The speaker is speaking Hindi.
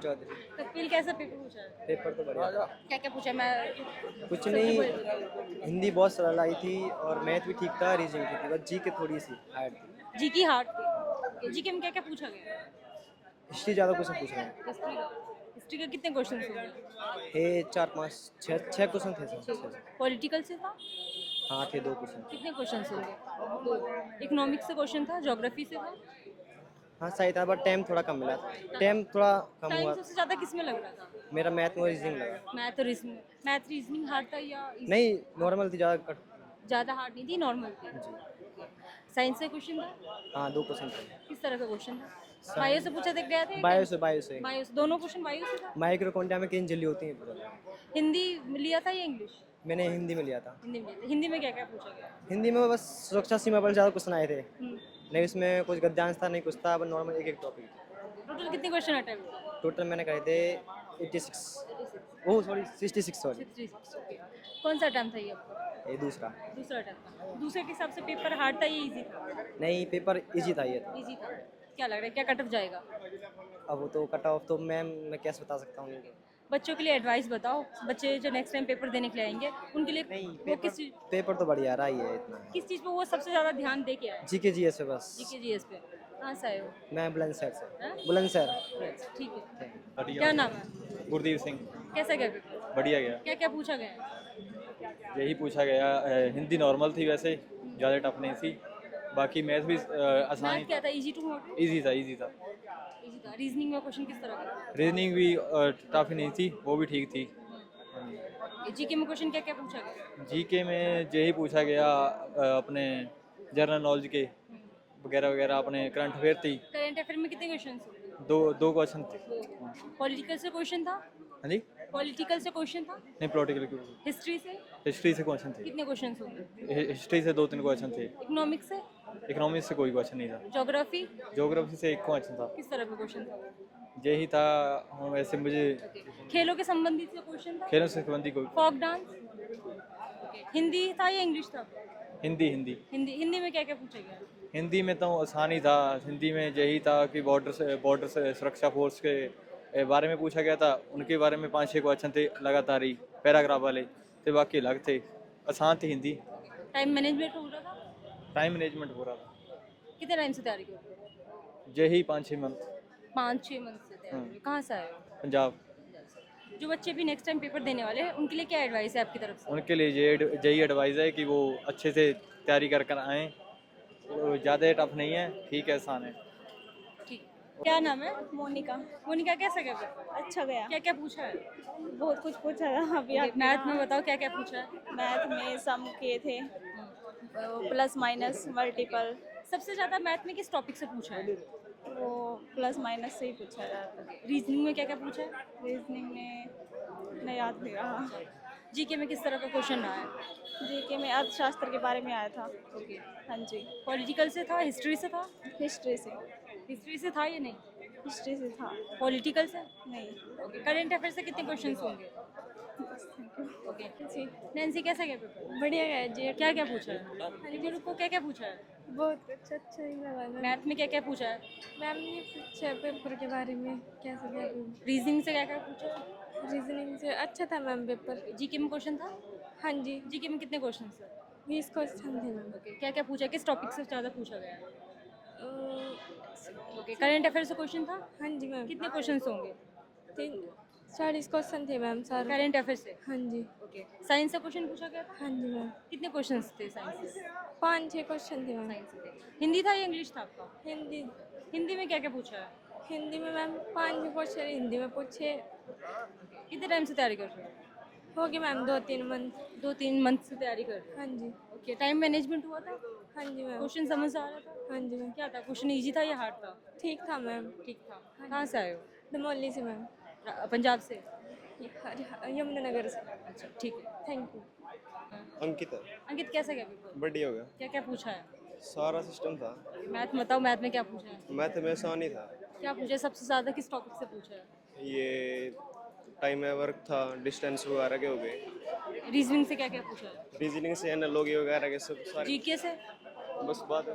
चौधरी। तकमील कैसा पेपर पूछा है? पेपर तो बढ़िया। क्या क्या पूछा है? मैं कुछ नहीं, हिंदी बहुत सरल आई थी और मैथ भी ठीक था, रीजनिंग ठीक थी, बस जी के थोड़ी सी हार्ड थी। जी की हार्ड थी। जी के में क्या क्या पूछा गया? हिस्ट्री ज़्यादा क्वेश्चन पूछ रहे हैं। हिस्ट्री का। हिस्ट्री के कितने क्वेश्चन होंगे? ये 4 5 6 क्वेश्चन थे सर। पॉलिटिकल से था? हाँ थे 2 क्वेश्चन। कितने क्वेश्चन होंगे? दो। इकोनॉमिक्स से क्वेश्चन था? ज्योग्राफी से था? हाँ सही था, बट टाइम थोड़ा कम मिला। टाइम थोड़ा कम टाइम हुआ। सबसे ज़्यादा किस में लग रहा था? मेरा मैथ में और रीजनिंग लगा। मैथ और रीजनिंग। मैथ रीजनिंग हार्ड था या easy? नहीं, नॉर्मल थी, ज़्यादा कट। ज़्यादा हार्ड नहीं थी, नॉर्मल थी। जी। साइंस से क्वेश्चन था? हाँ 2 क्वेश्चन थे। किस तरह का क्वेश्चन था? बायो से पूछा गया था? बायो से बायो से दोनों क्वेश्चन बायो से था? माइक्रो क्वांटा में किन जल्दी होती हैं पूरा। हिंदी लिया था या इंग्लिश? मैंने हिंदी में लिया था। हिंदी में लिया था। हिंदी में क्या क्या पूछा गया? हिंदी में बस सुरक्षा सीमा पर ज़्यादा क्वेश्चन आए थे। हम्म। नहीं उसमें कुछ गद्यांश था, नहीं कुछ था, बस नॉर्मल एक एक टॉपिक। टोटल कितने क्वेश्चन अटेम्प्ट? टोटल मैंने करे थे 86। Oh sorry 66 sorry. 66। कौन सा अटेम्प्ट था ये आपका? ये दूसरा। दूसरा अटेम्प्ट था। दूसरे के हिसाब से पेपर हार्ड था या इजी था? नहीं पेपर इजी था ये तो। इजी था। क्या लग रहा है क्या कट ऑफ जाएगा? अब वो तो कट ऑफ तो मैम मैं कैसे बता सकता हूँ। बच्चों के लिए एडवाइस बताओ, बच्चे जो नेक्स्ट टाइम पेपर देने के लिए आएंगे उनके लिए नहीं वो पेपर तो बढ़िया रहा ही है इतना। किस चीज़ पे वो सबसे ज़्यादा ध्यान दे के आए? जीके जीएस पे बस। जीके जीएस पे। कहाँ से आए हो? मैं बुलंदशहर से। हाँ? बुलंदशहर। ठीक है। बढ़िया। क्या नाम है? गुरदीप सिंह। कैसा गया पेपर? बढ़िया गया। क्या क्या पूछा गया? यही पूछा गया। हिंदी नॉर्मल थी वैसे, ज़्यादा टफ नहीं थी। बाकी मैथ भी आसानी। मैथ क्या था? Easy to moderate? इजी था, इजी था। इजी था। रीजनिंग में क्वेश्चन किस तरह का? रीजनिंग भी टफ नहीं थी, वो भी ठीक थी। जीके में क्वेश्चन क्या क्या पूछा गया? जीके में यही पूछा गया अपने जनरल नॉलेज के वगैरह वगैरह, अपने करंट अफेयर थी। करंट अफेयर में कितने क्वेश्चन थे? दो क्वेश्चन थे। पॉलिटिकल से क्वेश्चन था? हाँ जी। पॉलिटिकल से क्वेश्चन था? नहीं, पॉलिटिकल। हिस्ट्री से? हिस्ट्री से क्वेश्चन थे। कितने क्वेश्चन होंगे? हिस्ट्री से 2-3 क्वेश्चन थे। इकोनॉमिक्स से? इकोनॉमिक्स से कोई क्वेश्चन नहीं था। ज्योग्राफी? ज्योग्राफी से एक क्वेश्चन था। किस तरह का क्वेश्चन था? यही था। हाँ, वैसे मुझे खेलों के संबंधित से क्वेश्चन था? खेलों से संबंधी कोई। Folk dance? हिंदी था या इंग्लिश था? हिंदी हिंदी हिंदी में क्या क्या पूछा गया? हिंदी में तो आसान ही था। हिंदी में यही था कि बॉर्डर से सुरक्षा फोर्स के बारे में पूछा गया था। उनके बारे में 5-6 क्वेश्चन थे लगातार ही, पैराग्राफ वाले, तो बाकी अलग थे। आसान थी हिंदी। टाइम मैनेजमेंट हो रहा था? टाइम मैनेजमेंट हो रहा था। कितने टाइम से तैयारी कर रहे हो? यही 5-6 मंथ। 5-6 मंथ से तैयारी कर रहे हो। कहाँ से आए हो? पंजाब। जो बच्चे भी नेक्स्ट टाइम पेपर देने वाले हैं उनके लिए क्या एडवाइस है आपकी तरफ से? उनके लिए यही एडवाइस है कि वो अच्छे से तैयारी कर कर आएँ। ज़्यादा टफ नहीं है, ठीक है, आसान है। ठीक। क्या नाम है? मोनिका। मोनिका कैसा गया पेपर? अच्छा गया। क्या क्या पूछा है? बहुत कुछ पूछा था अभी आपने। मैथ में बताओ क्या क्या पूछा है? मैथ में सम किए थे, प्लस माइनस मल्टीपल। सबसे ज्यादा मैथ में किस टॉपिक से पूछा है? वो प्लस माइनस से ही पूछा जाता है। रीजनिंग में क्या क्या पूछा है? रीजनिंग में नहीं याद नहीं रहा। जीके में किस तरह का क्वेश्चन रहा है? जीके में अर्थशास्त्र के बारे में आया था। ओके। हाँ जी। पॉलिटिकल से था? हिस्ट्री से था? हिस्ट्री से। हिस्ट्री से था या नहीं? हिस्ट्री से था। पॉलिटिकल से? नहीं। ओके। करंट अफेयर से कितने क्वेश्चन होंगे? ओके। जी नैन्सी कैसा गया पेपर? बढ़िया गया जी। क्या क्या पूछा है? गुरु को क्या क्या पूछा है? बहुत अच्छा ही लगा। मैथ में क्या क्या पूछा है? मैम ने पूछा पेपर के बारे में, कैसे क्या। रीजनिंग से क्या क्या पूछा है? रीजनिंग से अच्छा था मैम पेपर। जीके में क्वेश्चन था? हाँ जी। जीके में कितने क्वेश्चन थे? 20 क्वेश्चन थे मैम। ओके। क्या क्या पूछा? किस टॉपिक से ज़्यादा पूछा गया है? ओके। करंट अफेयर से क्वेश्चन था? हाँ जी मैम। कितने क्वेश्चन होंगे? 40 क्वेश्चन थे मैम सर। करंट अफेयर से? हाँ जी। ओके। साइंस से क्वेश्चन पूछा गया था? हाँ जी मैम। कितने क्वेश्चन थे साइंस से? 5-6 क्वेश्चन थे मैम। साइंस से। हिंदी था या इंग्लिश था आपका? हिंदी। हिंदी में क्या क्या पूछा है? हिंदी में मैम 5 क्वेश्चन हिंदी में पूछे। कितने टाइम से तैयारी कर रहे हो? हो गए मैम 2-3 मंथ। 2-3 मंथ से तैयारी कर रहे हो? हाँ जी। ओके। टाइम मैनेजमेंट हुआ था? हाँ जी मैम। क्वेश्चन समझ आ रहा था? हाँ जी मैम। क्या था क्वेश्चन? इजी था या हार्ड था? ठीक था मैम। ठीक था। कहाँ से आए हो? दमोली से मैम। पंजाब से? यमुनानगर से। अच्छा ठीक है। Thank you. अंकित अंकित कैसा गया पेपर? बढ़िया हो गया। क्या क्या पूछा है? सारा सिस्टम था। मैथ बताओ, मैथ में क्या पूछा है? मैथ में आसान ही था। क्या पूछा है? सबसे ज़्यादा किस टॉपिक से पूछा है? ये टाइम वर्क था, डिस्टेंस वगैरह के हो गए। रीजनिंग से क्या क्या पूछा है? रीजनिंग से एनालॉजी वगैरह के सब सारे। जीके से? बस बात है।